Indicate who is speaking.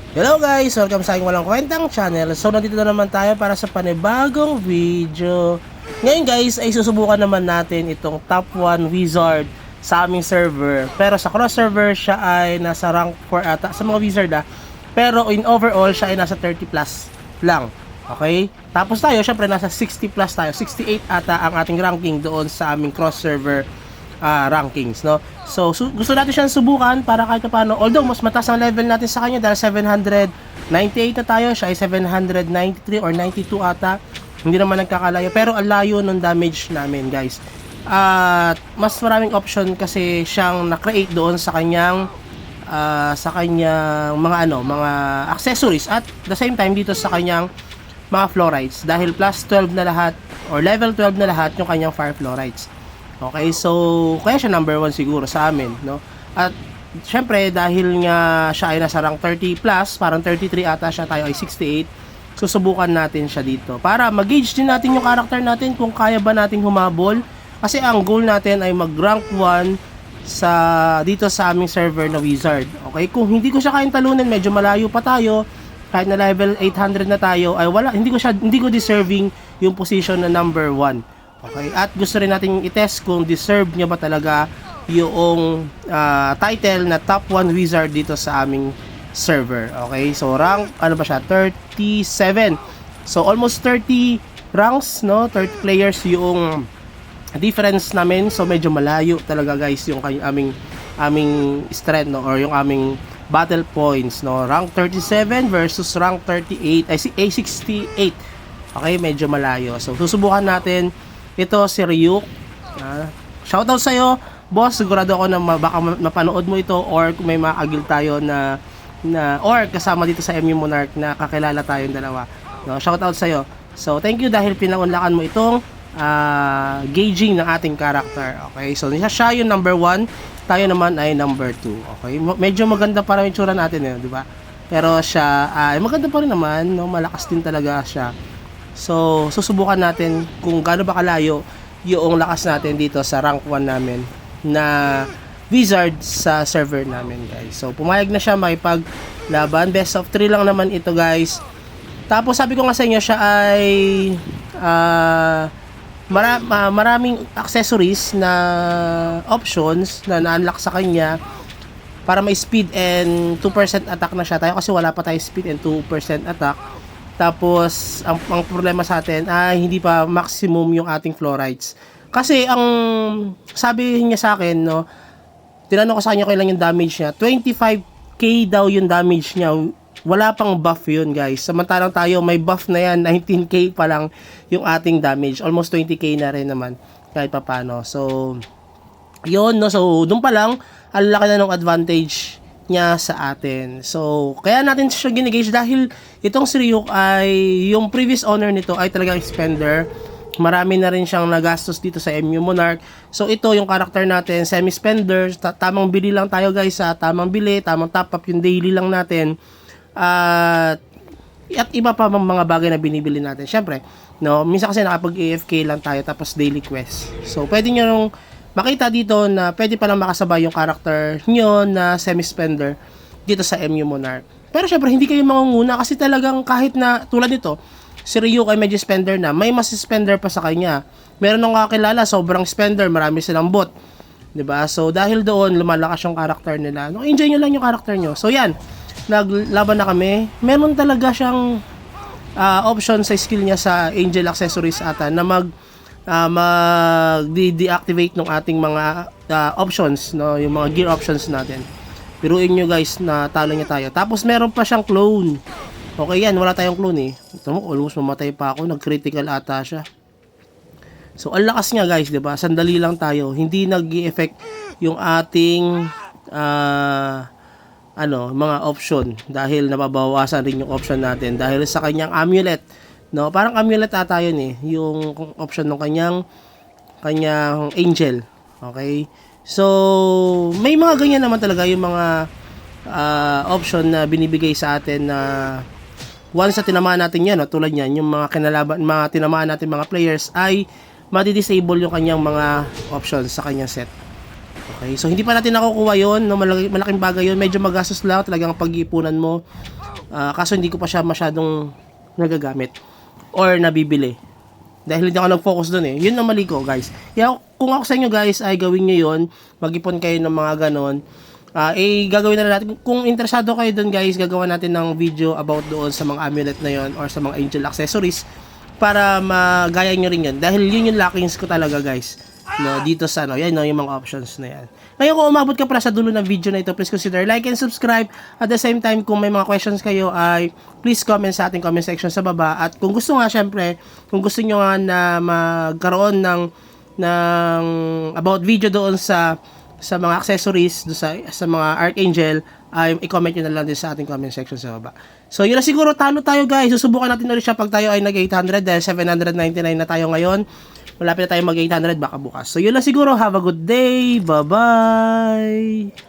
Speaker 1: Hello guys! Welcome sa aking walang kwentang channel. So nandito na naman tayo para sa panibagong video. Ngayon guys ay susubukan naman natin itong top 1 wizard sa aming server. Pero sa cross server siya ay nasa rank 4 ata sa mga wizard Pero in overall siya ay nasa 30 plus lang. Okay? Tapos tayo syempre nasa 60 plus tayo. 68 ata ang ating ranking doon sa aming cross server rankings, no? So gusto natin siyang subukan para kahit paano, although mas mataas ang level natin sa kanya dahil 798 na tayo, siya ay 793 or 92 ata. Hindi naman nagkakalayo, pero ang layo ng damage namin, guys. At mas maraming option kasi siyang na-create doon sa kanyang mga mga accessories at the same time dito sa kanyang mga fluorides dahil plus 12 na lahat or level 12 na lahat yung kanyang fire fluorides. Okay, so kaya siya number 1 siguro sa amin, no? At syempre dahil nga siya ay nasa rank 30 plus, parang 33 ata siya, tayo ay 68. Susubukan natin siya dito para mag-gauge din natin yung character natin kung kaya ba nating humabol. Kasi ang goal natin ay mag-rank 1 dito sa aming server na wizard. Okay, kung hindi ko siya kayang talunin, medyo malayo pa tayo. Kahit na level 800 na tayo, ay wala, hindi ko deserving yung position na number 1. Okay, at gusto rin natin i-test kung deserve niya ba talaga yung title na top 1 wizard dito sa aming server. Okay, so rank, ano ba siya? 37. So almost 30 ranks, no? 30 players yung difference namin. So medyo malayo talaga guys yung aming strength, no? Or yung aming battle points, no? Rank 37 versus rank 38, ay 68. Okay, medyo malayo. So susubukan natin. Ito si Ryuk. Shoutout sa'yo, boss. Sigurado ako na baka mapanood mo ito or kung may makagil tayo na or kasama dito sa MU Monarch na kakilala tayong dalawa. No, shoutout sa'yo. So, thank you dahil pinaunlakan mo itong gauging ng ating character. Okay, so siya yung number 1. Tayo naman ay number 2. Okay, medyo maganda para yung itsura natin, di ba? Pero siya ay maganda pa rin naman, no? Malakas din talaga siya. So, susubukan natin kung gaano ba kalayo yung lakas natin dito sa rank 1 namin na wizard sa server namin, guys. So, pumayag na siya makipaglaban. Best of 3 lang naman ito, guys. Tapos, sabi ko nga sa inyo, siya ay maraming accessories na options na na-unlock sa kanya para may speed and 2% attack na siya. Tayo kasi wala pa tayo speed and 2% attack. Tapos, ang problema sa atin ay hindi pa maximum yung ating fluorides. Kasi, ang sabi niya sa akin, no, tinanong ko sa kanya kailan yung damage niya. 25k daw yung damage niya. Wala pang buff yun, guys. Samantalang tayo, may buff na yan. 19k pa lang yung ating damage. Almost 20k na rin naman, kahit pa paano. So, yun, no. So, dun pa lang, ang laki na ng advantage niya sa atin. So, kaya natin siya ginigage dahil itong si Ryuk ay, yung previous owner nito ay talagang spender. Marami na rin siyang nagastos dito sa MU Monarch. So, ito yung character natin, semi-spender. Tamang bili lang tayo guys, tamang bili, tamang top up yung daily lang natin. At iba pa mga bagay na binibili natin. Syempre, no, minsan kasi nakapag-AFK lang tayo tapos daily quest. So, pwede nyo nung makita dito na pwede palang makasabay yung character nyo na semi-spender dito sa MU Monarch. Pero syempre, hindi kayo mangunguna kasi talagang kahit na tulad nito, si Ryuk ay medyo spender na, may mas spender pa sa kanya. Meron nang kakilala, sobrang spender, marami silang bot. 'Di ba? So, dahil doon, lumalakas yung character nila. No, enjoy nyo lang yung character nyo. So, yan. Naglaban na kami. Meron talaga siyang option sa skill niya sa Angel Accessories ata na mag-deactivate ng ating mga options, no, yung mga gear options natin. Piruin nyo guys na talo niya tayo. Tapos meron pa siyang clone. Okay yan, wala tayong clone Ito mo, almost mamatay pa ako, nag-critical ata siya. So ang lakas niya guys, 'di ba? Sandali lang tayo, hindi nag-i-effect yung ating mga option dahil nababawasan rin yung option natin dahil sa kanyang amulet. No, parang amulet ata yun yung option ng kanyang angel. Okay? So, may mga ganyan naman talaga yung mga option na binibigay sa atin na once na tinamaan natin yan, no, tulad yan, yung mga tinamaan natin mga players ay madi-disable yung kanyang mga options sa kanyang set. Okay, so hindi pa natin nakukuha yun, no? Malaking bagay yun, medyo magastos lang talagang pag-iipunan mo. Kaso hindi ko pa siya masyadong nagagamit or nabibili. Dahil hindi ako nag-focus doon eh. Yun ang mali ko, guys. Kaya kung ako sa inyo, guys, ay gawin nyo yun. Mag-ipon kayo ng mga ganon. Gagawin na natin. Kung interesado kayo doon, guys, gagawa natin ng video about doon sa mga amulet na yon or sa mga angel accessories para magaya nyo rin yun. Dahil yun yung lockings ko talaga, guys. No, dito sa yan no, yung mga options na yan. Ngayon kung umabot ka pala sa dulo ng video na ito, please consider like and subscribe. At the same time, kung may mga questions kayo ay please comment sa ating comment section sa baba. At kung gusto nga syempre, kung gusto nyo nga na magkaroon ng about video doon sa mga accessories, doon sa mga Archangel, ay i-comment nyo na lang din sa ating comment section sa baba. So yun na siguro, talo tayo guys. Susubukan natin ulit siya pag tayo ay nag-800 dahil 799 na tayo ngayon. Malapit na tayo mag-800 baka bukas. So yun lang siguro. Have a good day. Bye-bye.